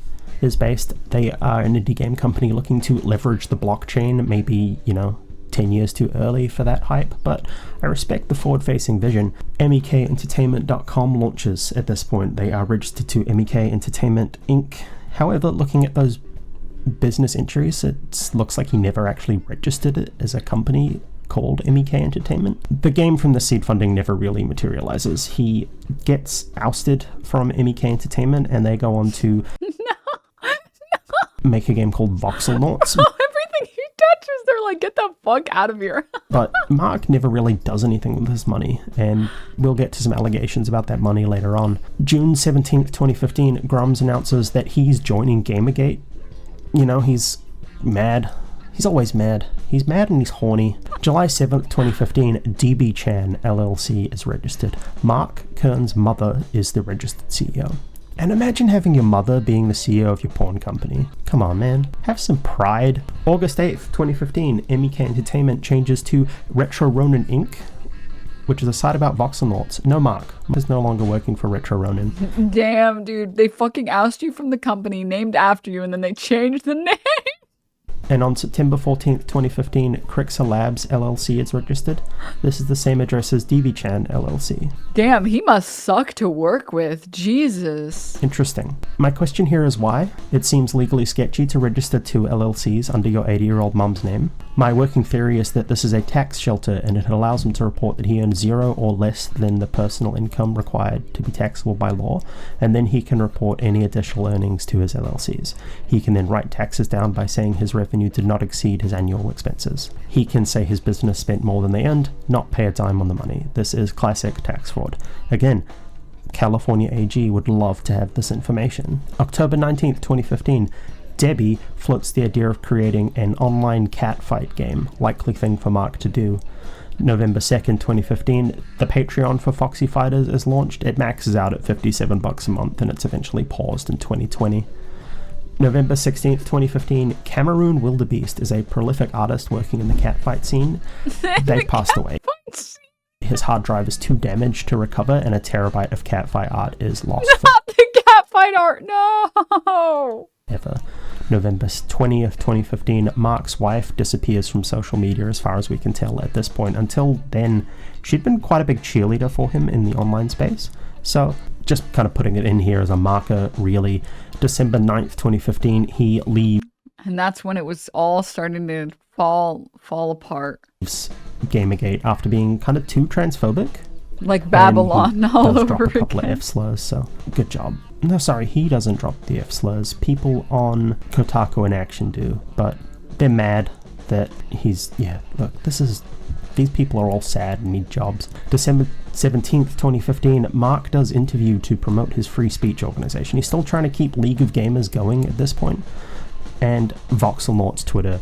is based. They are an indie game company looking to leverage the blockchain, maybe, 10 years too early for that hype, but I respect the forward-facing vision. MEKentertainment.com launches at this point. They are registered to MEK Entertainment Inc. However, looking at those business entries, it looks like he never actually registered it as a company called MEK Entertainment. The game from the seed funding never really materializes. He gets ousted from MEK Entertainment and they go on to make a game called Voxel Noughts. Everything he touches, they're like, get the fuck out of here. But Mark never really does anything with his money, and we'll get to some allegations about that money later on. June 17th, 2015, Grummz announces that he's joining Gamergate. You know, he's mad. He's always mad. He's mad and he's horny. July 7th, 2015, DB Chan LLC is registered. Mark Kern's mother is the registered CEO. And imagine having your mother being the CEO of your porn company. Come on, man. Have some pride. August 8th, 2015, MEK Entertainment changes to Retro Ronin Inc., which is a site about voxelnauts. No, Mark is no longer working for Retro Ronin. Damn, dude. They fucking oust you from the company named after you, and then they changed the name. And on September 14th, 2015, Crixa Labs LLC is registered. This is the same address as DV-Chan LLC. Damn, he must suck to work with. Jesus. Interesting. My question here is why? It seems legally sketchy to register two LLCs under your 80-year-old mum's name. My working theory is that this is a tax shelter and it allows him to report that he earns zero or less than the personal income required to be taxable by law, and then he can report any additional earnings to his LLCs. He can then write taxes down by saying his revenue did not exceed his annual expenses. He can say his business spent more than they earned, not pay a dime on the money. This is classic tax fraud. Again, California AG would love to have this information. October 19th, 2015, Debbie floats the idea of creating an online catfight game, likely thing for Mark to do. November 2nd, 2015, the Patreon for Foxy Fighters is launched. It maxes out at $57 a month and it's eventually paused in 2020. November 16th, 2015, Cameroon Wildebeest is a prolific artist working in the catfight scene. They've passed away. His hard drive is too damaged to recover and a terabyte of catfight art is lost Not the catfight art, no! forever. November 20th, 2015, Mark's wife disappears from social media as far as we can tell at this point. Until then, she'd been quite a big cheerleader for him in the online space. So, just kind of putting it in here as a marker, really. December 9th, 2015, he leaves. And that's when it was all starting to fall apart. Gamergate after being kind of too transphobic. Like Babylon all does over drop a couple again. of F slurs, so good job. No, sorry, he doesn't drop the F slurs. People on Kotaku in Action do, but they're mad that he's, yeah, look, these people are all sad and need jobs. December 17th, 2015, Mark does interview to promote his free speech organization. He's still trying to keep League of Gamers going at this point. And voxelnaut's Twitter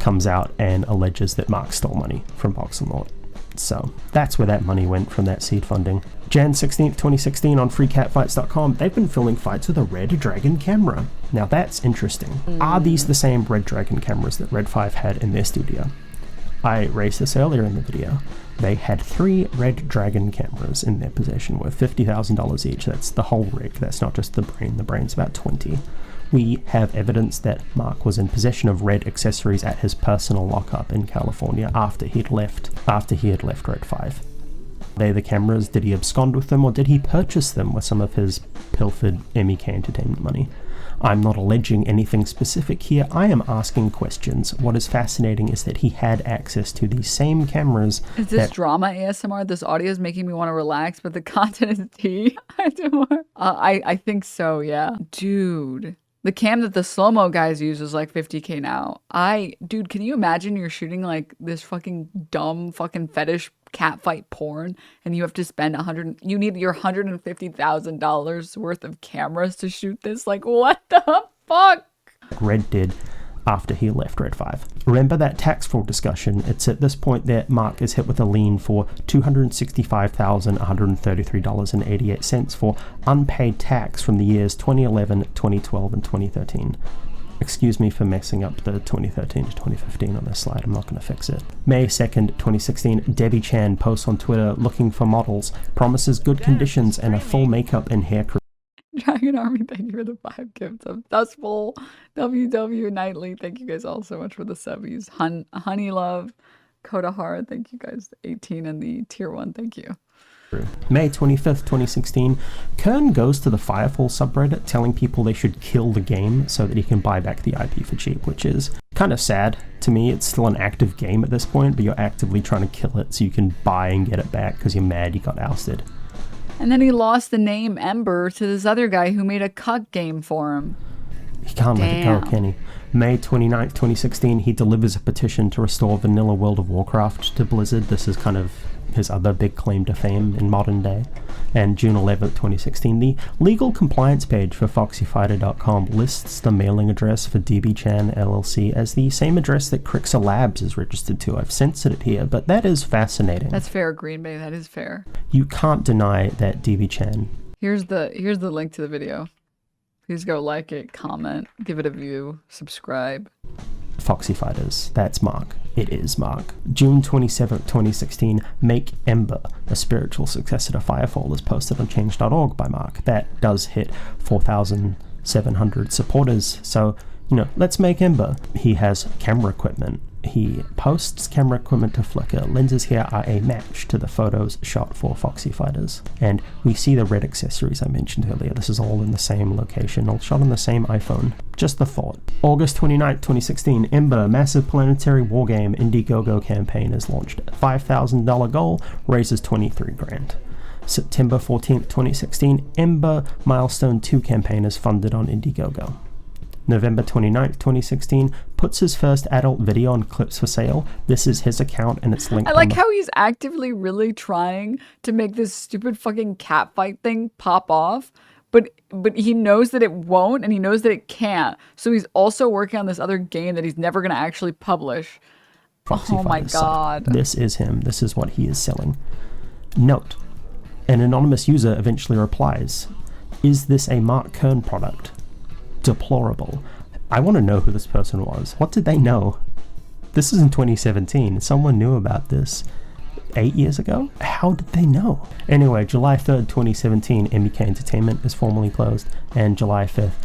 comes out and alleges that Mark stole money from voxelnaut. So that's where that money went from that seed funding. Jan 16th, 2016 on freecatfights.com, they've been filming fights with a Red Dragon camera. Now that's interesting. Are these the same Red Dragon cameras that Red 5 had in their studio? I raised this earlier in the video. They had 3 Red Dragon cameras in their possession worth $50,000 each. That's the whole rig. That's not just the brain. The brain's about 20. We have evidence that Mark was in possession of Red accessories at his personal lockup in California after he had left Red 5. They the cameras, did he abscond with them or did he purchase them with some of his pilfered MEK Entertainment money? I'm not alleging anything specific here, I am asking questions. What is fascinating is that he had access to these same cameras. Is this drama ASMR? This audio is making me want to relax, but the content is tea. I think so, yeah. Dude. The cam that the slow-mo guys use is like $50K now. Dude, can you imagine you're shooting like this fucking dumb fucking fetish catfight porn and you have to spend you need your $150,000 worth of cameras to shoot this? Like, what the fuck? Red did after he left Red 5. Remember that tax fraud discussion? It's at this point that Mark is hit with a lien for $265,133.88 for unpaid tax from the years 2011, 2012, and 2013. Excuse me for messing up the 2013 to 2015 on this slide, I'm not going to fix it. May 2nd, 2016, Debbie Chan posts on Twitter looking for models, promises good conditions and a full makeup and hair crew. Dragon Army, thank you for the 5 gifts of Dustful, WW Nightly, thank you guys all so much for the subbies. Honey Love, Kodahara, thank you guys, 18, and the tier 1, thank you. May 25th, 2016, Kern goes to the Firefall subreddit telling people they should kill the game so that he can buy back the IP for cheap, which is kind of sad to me. It's still an active game at this point, but you're actively trying to kill it so you can buy and get it back because you're mad you got ousted. And then he lost the name Ember to this other guy who made a cuck game for him. He can't let it go, can he? May 29th, 2016, he delivers a petition to restore vanilla World of Warcraft to Blizzard. This is kind of his other big claim to fame in modern day. And June 11th, 2016, the legal compliance page for foxyfighter.com lists the mailing address for DBChan LLC as the same address that Crixer Labs is registered to. I've censored it here, but that is fascinating. That's fair, Green Bay. That is fair. You can't deny that DBChan. Here's the link to the video. Please go like it, comment, give it a view, subscribe. Foxy Fighters. That's Mark. It is Mark. June 27th, 2016, Make Ember, a spiritual successor to Firefall, is posted on change.org by Mark. That does hit 4,700 supporters, so, let's make Ember. He has camera equipment. He posts camera equipment to Flickr. Lenses here are a match to the photos shot for Foxy Fighters. And we see the red accessories I mentioned earlier. This is all in the same location, all shot on the same iPhone. Just the thought. August 29th, 2016, Ember, massive planetary wargame Indiegogo campaign is launched. $5,000 goal, raises 23 grand. September 14th, 2016, Ember Milestone 2 campaign is funded on Indiegogo. November 29th, 2016, puts his first adult video on clips for sale. This is his account and it's linked. I like how he's actively really trying to make this stupid fucking catfight thing pop off, but he knows that it won't and he knows that it can't. So he's also working on this other game that he's never going to actually publish. Foxy oh my god. This is him. This is what he is selling. Note, an anonymous user eventually replies, "Is this a Mark Kern product? Deplorable." I want to know who this person was. What did they know? This is in 2017. Someone knew about this 8 years ago? How did they know? Anyway, July 3rd, 2017, MEK Entertainment is formally closed, and July 5th,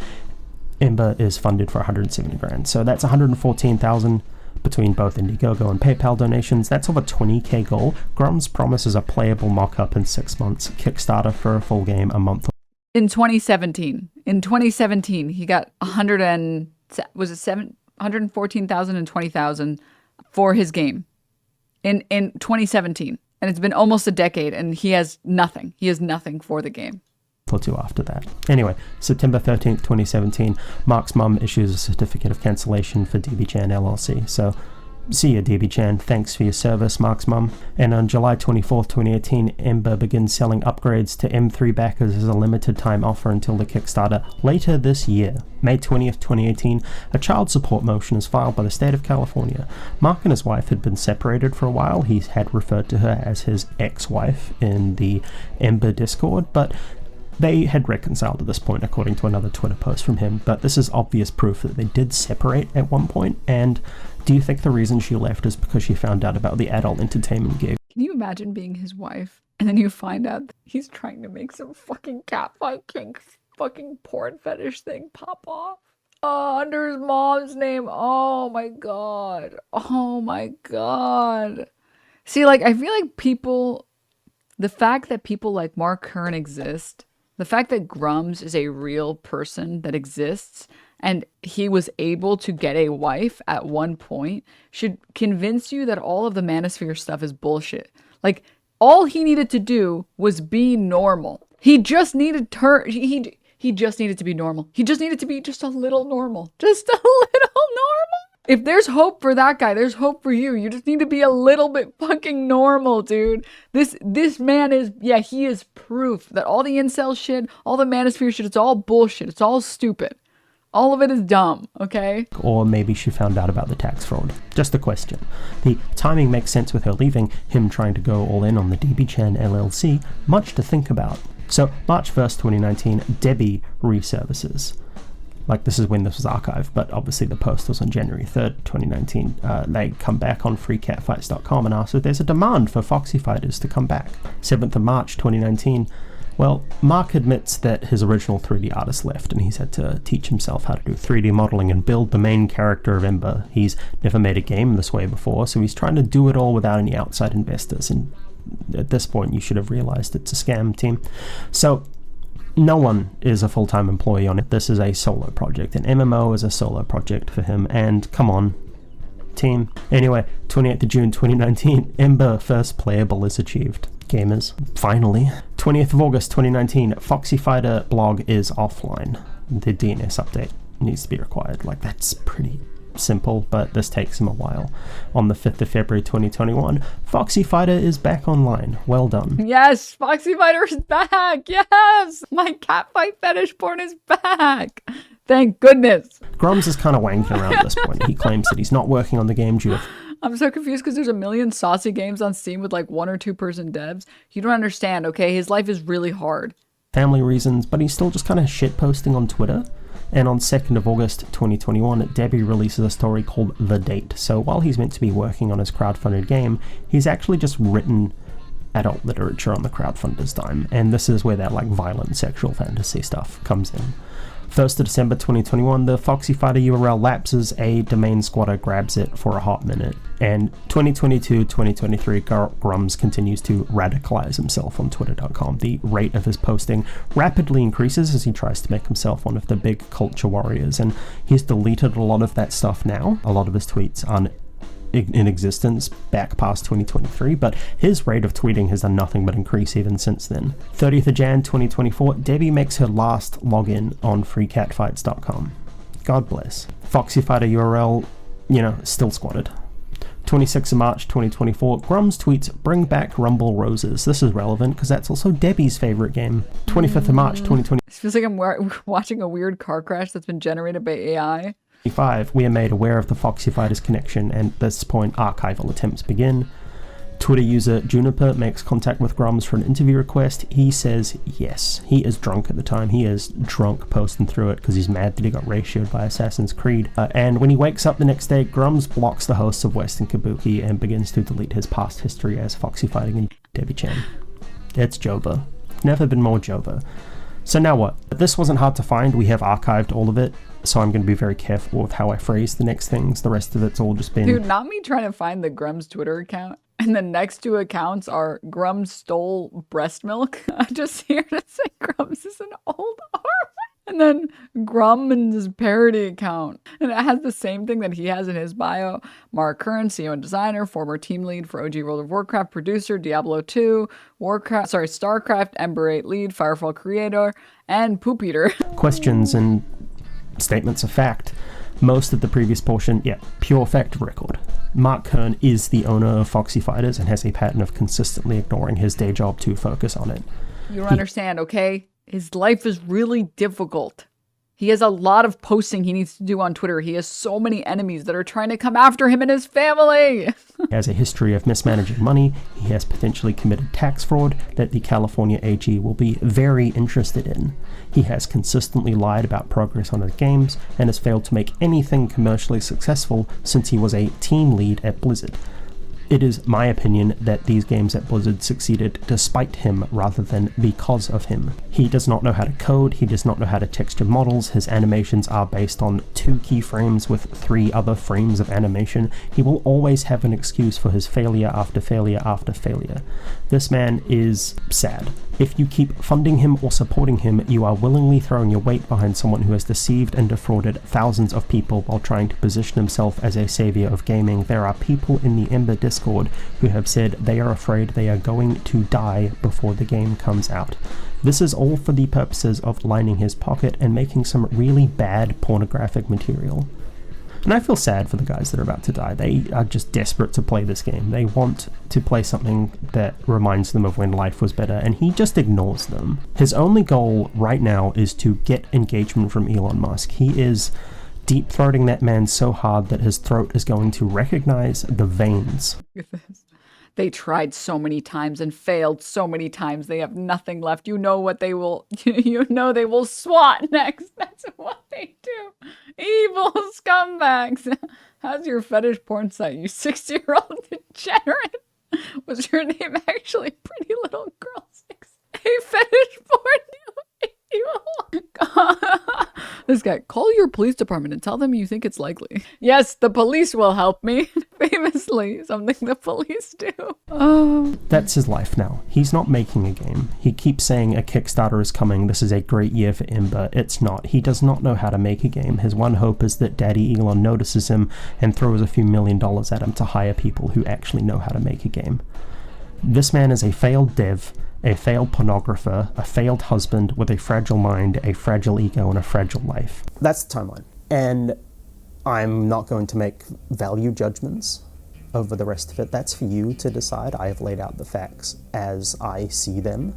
Ember is funded for 170 grand. So that's 114,000 between both Indiegogo and PayPal donations. That's over 20k goal. Grummz promises a playable mock-up in 6 months. Kickstarter for a full game a month. In 2017, he got 114,000 and 20,000 for his game in 2017, and it's been almost a decade, and he has nothing. He has nothing for the game. Or two after that. Anyway, September 13th, 2017, Mark's mum issues a certificate of cancellation for DBChan LLC. So, see ya, DBChan. Thanks for your service, Mark's mum. And on July 24th, 2018, Ember begins selling upgrades to M3 backers as a limited time offer until the Kickstarter later this year. May 20th, 2018, a child support motion is filed by the state of California. Mark and his wife had been separated for a while. He had referred to her as his ex-wife in the Ember Discord, but they had reconciled at this point, according to another Twitter post from him. But this is obvious proof that they did separate at one point. And do you think the reason she left is because she found out about the adult entertainment gig? Can you imagine being his wife and then you find out that he's trying to make some fucking catfight king fucking porn fetish thing pop off? Under his mom's name. Oh my god. Oh my god. See, like, I feel like the fact that people like Mark Kern exist, the fact that Grummz is a real person that exists, and he was able to get a wife at one point, should convince you that all of the Manosphere stuff is bullshit. Like, all he needed to do was be normal. He just needed he just needed to be normal. He just needed to be just a little normal. Just a little normal. If there's hope for that guy, there's hope for you. You just need to be a little bit fucking normal, dude. This man is, he is proof that all the incel shit, all the Manosphere shit, it's all bullshit. It's all stupid. All of it is dumb, okay? Or maybe she found out about the tax fraud. Just a question. The timing makes sense with her leaving, him trying to go all in on the DBChan LLC. Much to think about. So, March 1st, 2019, Debbie resurfaces. Like, this is when this was archived, but obviously the post was on January 3rd, 2019. They come back on freecatfights.com and ask if there's a demand for Foxy Fighters to come back. 7th of March, 2019. Well, Mark admits that his original 3D artist left, and he's had to teach himself how to do 3D modeling and build the main character of Ember. He's never made a game this way before, so he's trying to do it all without any outside investors, and at this point you should have realized it's a scam, team. So, no one is a full-time employee on it. This is a solo project. An MMO is a solo project for him, and come on, team. Anyway, 28th of June 2019, Ember first playable is achieved. Gamers, finally. 20th of August 2019, Foxy Fighter blog is offline. The DNS update. needs to be required. Like, that's pretty simple, but this takes him a while. On the 5th of February 2021, Foxy Fighter is back online. Well done. Yes, Foxy Fighter is back. Yes, my catfight fetish porn is back. Thank goodness. Grummz is kind of wanking around at this point. He claims that he's not working on the game due to... I'm so confused because there's a million saucy games on Steam with like 1 or 2 person devs. You don't understand, okay? His life is really hard. family reasons, but he's still just kind of shitposting on Twitter. And on 2nd of August 2021, Debbie releases a story called The Date. So while he's meant to be working on his crowdfunded game, he's actually just written adult literature on the crowdfunder's dime. And this is where that like violent sexual fantasy stuff comes in. 1st of December 2021, the Foxy Fighter URL lapses, a domain squatter grabs it for a hot minute. And 2022-2023, Grummz continues to radicalize himself on Twitter.com. The rate of his posting rapidly increases as he tries to make himself one of the big culture warriors, and he's deleted a lot of that stuff now. A lot of his tweets aren't in existence back past 2023, but his rate of tweeting has done nothing but increase even since then. 30th of Jan 2024, Debbie makes her last login on freecatfights.com. God bless. Foxy Fighter URL, still squatted. 26th of March 2024, Grummz tweets, "Bring back Rumble Roses." This is relevant because that's also Debbie's favorite game. 25th of March 2020. It feels like I'm watching a weird car crash that's been generated by AI. We are made aware of the Foxy Fighters connection, and at this point archival attempts begin. Twitter user Juniper makes contact with Grummz for an interview request. He says yes. He is drunk at the time. He is drunk posting through it because he's mad that he got ratioed by Assassin's Creed. And when he wakes up the next day, Grummz blocks the hosts of Western Kabuki and begins to delete his past history as Foxy Fighting and Debbie Chan. It's Jova. Never been more Jova. So now what? This wasn't hard to find. We have archived all of it, so I'm going to be very careful with how I phrase the next things. The rest of it's all just been... Dude, not me trying to find the Grummz Twitter account. And the next 2 accounts are Grummz stole breast milk. I just hear to say Grummz is an old arm. And then Grumm's parody account. And it has the same thing that he has in his bio. Mark Curran, CEO and designer, former team lead for OG World of Warcraft, producer, Diablo 2, StarCraft, Ember 8 lead, Firefall creator, and Poop Eater. Questions and statements of fact. Most of the previous portion, pure fact record. Mark Kern is the owner of Foxy Fighters and has a pattern of consistently ignoring his day job to focus on it. You don't understand, okay? His life is really difficult. He has a lot of posting he needs to do on Twitter. He has so many enemies that are trying to come after him and his family. He has a history of mismanaging money. He has potentially committed tax fraud that the California AG will be very interested in. He has consistently lied about progress on his games and has failed to make anything commercially successful since he was a team lead at Blizzard. It is my opinion that these games at Blizzard succeeded despite him rather than because of him. He does not know how to code, he does not know how to texture models, his animations are based on 2 keyframes with 3 other frames of animation. He will always have an excuse for his failure after failure after failure. This man is sad. If you keep funding him or supporting him, you are willingly throwing your weight behind someone who has deceived and defrauded thousands of people while trying to position himself as a savior of gaming. There are people in the Ember Discord who have said they are afraid they are going to die before the game comes out. This is all for the purposes of lining his pocket and making some really bad pornographic material. And I feel sad for the guys that are about to die. They are just desperate to play this game. They want to play something that reminds them of when life was better, and he just ignores them. His only goal right now is to get engagement from Elon Musk. He is deep-throating that man so hard that his throat is going to recognize the veins. They tried so many times and failed so many times. They have nothing left. You know what they will, they will swat next. That's what they do. Evil scumbags. How's your fetish porn site, you 60-year-old degenerate? Was your name actually Pretty Little Girl 6? Hey, fetish porn, This guy, call your police department and tell them you think it's likely. Yes, the police will help me. Famously, something the police do. Oh. That's his life now. He's not making a game. He keeps saying a Kickstarter is coming. This is a great year for Ember. It's not. He does not know how to make a game. His one hope is that Daddy Elon notices him and throws a few $1 million at him to hire people who actually know how to make a game. This man is a failed dev, a failed pornographer, a failed husband with a fragile mind, a fragile ego, and a fragile life. That's the timeline. And I'm not going to make value judgments over the rest of it. That's for you to decide. I have laid out the facts as I see them.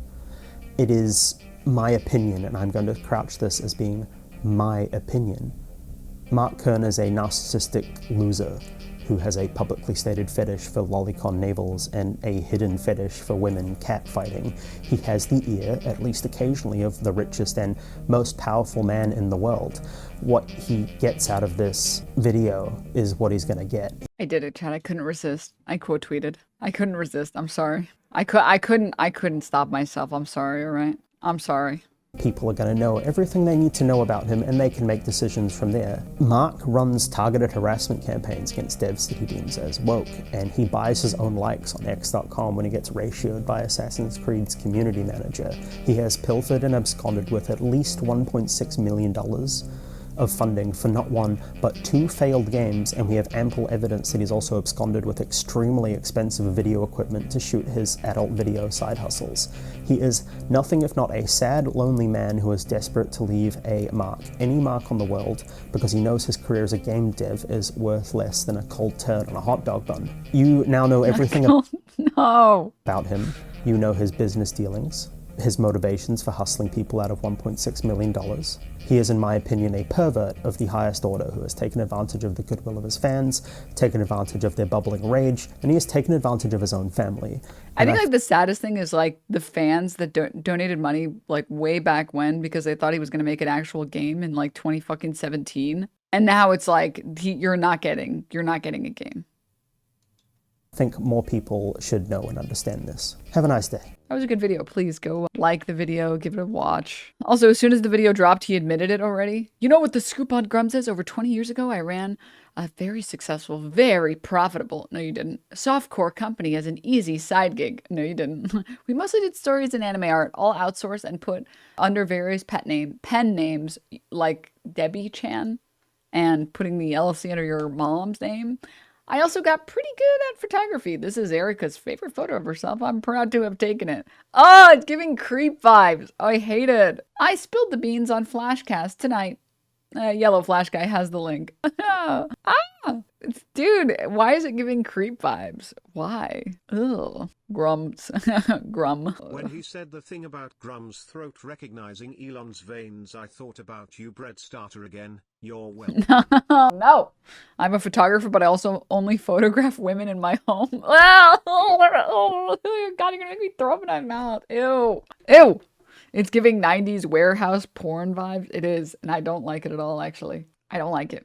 It is my opinion, and I'm going to couch this as being my opinion. Mark Kern is a narcissistic loser who has a publicly stated fetish for lolicon navels and a hidden fetish for women catfighting. He has the ear, at least occasionally, of the richest and most powerful man in the world. What he gets out of this video is what he's gonna get. I did it, Chad. I couldn't resist. I quote tweeted. I couldn't resist. I'm sorry. I couldn't stop myself. I'm sorry, all right? I'm sorry. People are going to know everything they need to know about him, and they can make decisions from there. Mark runs targeted harassment campaigns against devs that he deems as woke, and he buys his own likes on X.com when he gets ratioed by Assassin's Creed's community manager. He has pilfered and absconded with at least $1.6 million of funding for not one, but 2 failed games, and we have ample evidence that he's also absconded with extremely expensive video equipment to shoot his adult video side hustles. He is nothing if not a sad, lonely man who is desperate to leave a mark, any mark on the world, because he knows his career as a game dev is worth less than a cold turd on a hot dog bun. You now know everything about him. You know his business dealings, his motivations for hustling people out of $1.6 million. He is, in my opinion, a pervert of the highest order who has taken advantage of the goodwill of his fans, taken advantage of their bubbling rage, and he has taken advantage of his own family. I think like the saddest thing is like the fans that donated money like way back when because they thought he was going to make an actual game in like 2017, and now it's like you're not getting a game. I think more people should know and understand this. Have a nice day. That was a good video. Please go like the video, give it a watch. Also, as soon as the video dropped, he admitted it already. You know what the scoop on Grummz is? Over 20 years ago, I ran a very successful, very profitable, no you didn't, softcore company as an easy side gig. No you didn't. We mostly did stories and anime art, all outsourced and put under various pen names like Debbie Chan and putting the LLC under your mom's name. I also got pretty good at photography. This is Erica's favorite photo of herself. I'm proud to have taken it. Oh, it's giving creep vibes. Oh, I hate it. I spilled the beans on Flashcast tonight. Yellow Flash guy has the link. Dude, why is it giving creep vibes? Why? Ugh. Grummz. Grum. When he said the thing about Grummz throat recognizing Elon's veins, I thought about you, bread starter again. You're welcome. No, I'm a photographer, but I also only photograph women in my home. Oh, God, you're gonna make me throw up in my mouth. Ew. Ew. It's giving 90s warehouse porn vibes. It is, and I don't like it at all, actually. I don't like it.